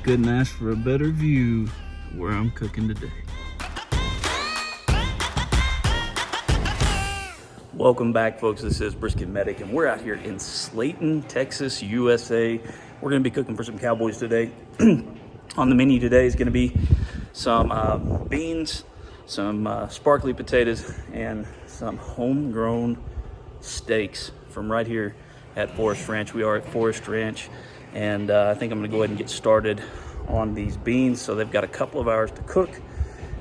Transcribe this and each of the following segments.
Couldn't ask for a better view where I'm cooking today. Welcome back, folks. This is Brisketmedic, and we're out here in Slayton, Texas, USA. We're going to be cooking for some Cowboys today. On the menu today is going to be some beans, some sparkly potatoes, and some homegrown steaks from right here at Forest Ranch. We are at Forest Ranch, and I think I'm going to go ahead and get started on these beans. So they've got a couple of hours to cook,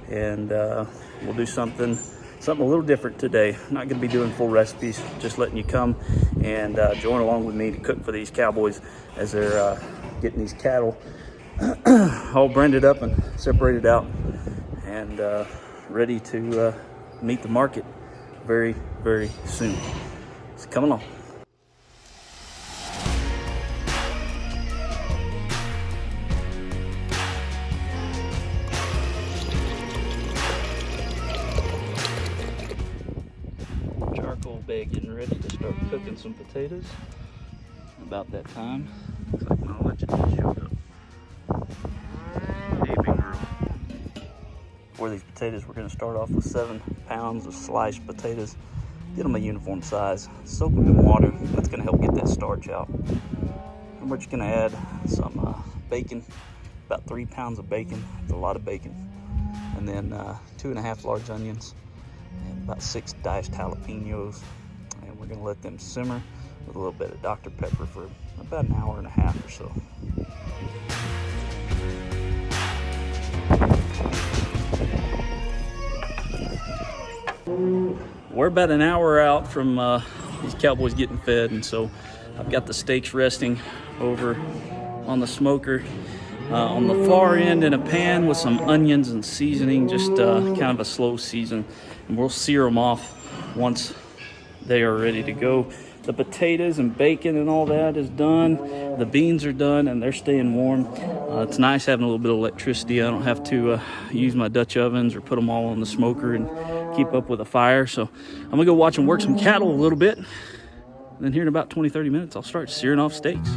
and we'll do something a little different today. I'm not going to be doing full recipes, just letting you come and join along with me to cook for these Cowboys as they're getting these cattle all branded up and separated out and ready to meet the market very, very soon. So come along. Charcoal bed getting ready to start cooking some potatoes. About that time. Looks like my legend showed up. Hey, big girl. For these potatoes, we're going to start off with 7 pounds of sliced potatoes. Get them a uniform size. Soak them in water. That's going to help get that starch out. And we're just going to add some bacon. About 3 pounds of bacon. It's a lot of bacon. And then 2.5 large onions. And about 6 diced jalapenos, and we're going to let them simmer with a little bit of Dr. Pepper for about an hour and a half or so. We're about an hour out from these Cowboys getting fed, and so I've got the steaks resting over on the smoker on the far end in a pan with some onions and seasoning, just kind of a slow season. And we'll sear them off once they are ready to go. The potatoes and bacon and all that is done. The beans are done and they're staying warm. It's nice having a little bit of electricity. I don't have to use my Dutch ovens or put them all on the smoker and keep up with a fire. So I'm gonna go watch them work some cattle a little bit. And then here in about 20-30 minutes, I'll start searing off steaks.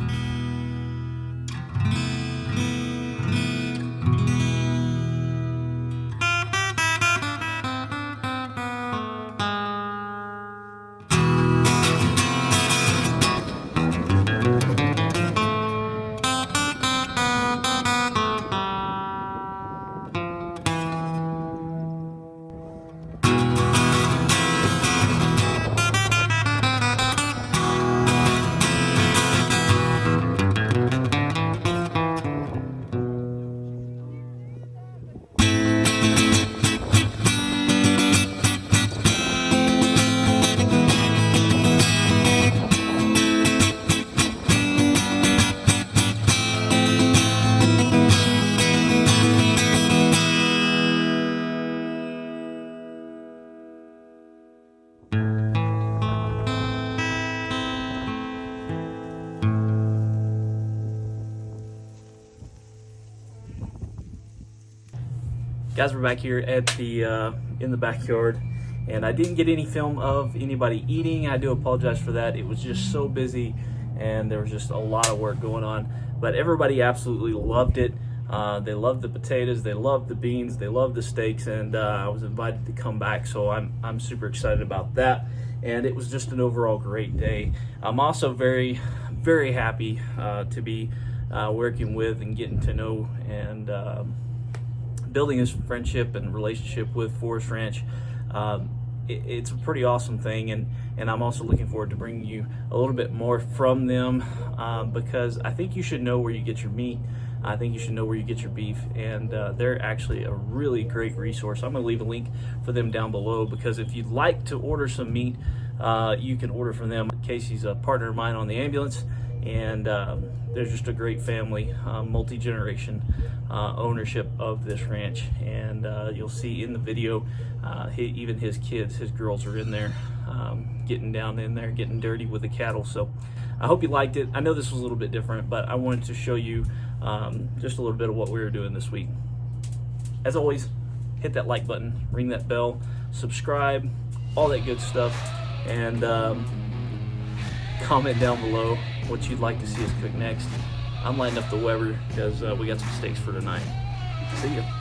Guys, we're back here at the in the backyard, and I didn't get any film of anybody eating. I do apologize for that. It was just so busy, and there was just a lot of work going on. But everybody absolutely loved it. They loved the potatoes, they loved the beans, they loved the steaks, and I was invited to come back, so I'm super excited about that. And it was just an overall great day. I'm also very, very happy to be working with and getting to know and building this friendship and relationship with Forest Ranch. It's a pretty awesome thing, and I'm also looking forward to bringing you a little bit more from them because I think you should know where you get your meat. I think you should know where you get your beef, and they're actually a really great resource. I'm going to leave a link for them down below, because if you'd like to order some meat, you can order from them. Casey's a partner of mine on the ambulance, and they're just a great family, multi-generation ownership of this ranch. And you'll see in the video, even his kids, his girls are in there, getting down in there, getting dirty with the cattle. So I hope you liked it. I know this was a little bit different, but I wanted to show you just a little bit of what we were doing this week. As always, hit that like button, ring that bell, subscribe, all that good stuff, and comment down below what you'd like to see us cook next. I'm lighting up the Weber because we got some steaks for tonight. See ya.